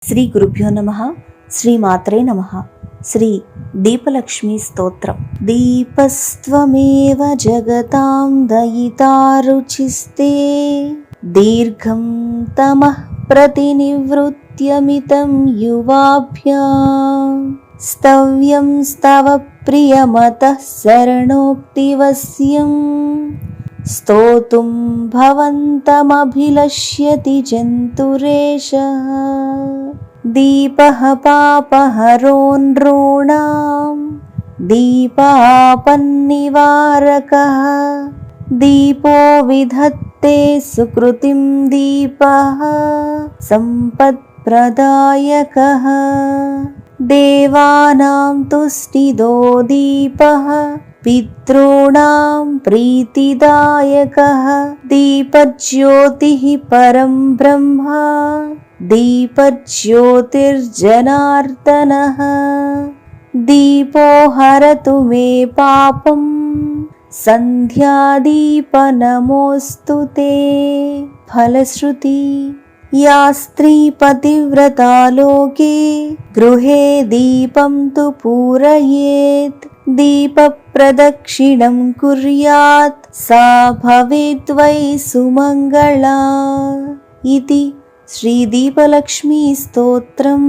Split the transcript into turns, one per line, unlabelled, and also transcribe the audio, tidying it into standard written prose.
శ్రీ గురుభ్యో నమః. శ్రీ మాత్రే నమః. శ్రీ దీపలక్ష్మీ స్తోత్రం. దీపస్త్వమేవ జగతాం దయితా రుచిస్తే దీర్ఘం తమః ప్రతినివృత్యమితం యువాభ్యాం స్తవ్యం స్తవ ప్రియమతః శరణోక్తివస్యం స్తోతుం భవంతమభిలష్యతి జంతురేషః. దీపః పాపహరో నృణాం దీపాపన్నివారకః దీపో విధత్తే సుకృతిం దీపః సంపత్ప్రదాయకః. దేవానాం తుష్టిదో దీపః పితॄణాం ప్రీతిదాయకః. దీపజ్యోతిః పరం బ్రహ్మ దీపజ్యోతిర్జనార్దనః. దీపో హరతు మే పాపం సంధ్యాదీపనమోస్తుతే. ఫలశ్రుతి. యా స్త్రీ పతివ్రతా లోకే గృహే దీపం తు పూరయేత్ దీప ప్రదక్షిణం కుర్యాత్ సా భవేత్ వై సుమంగళా. ఇది శ్రీ దీపలక్ష్మీ స్తోత్రం.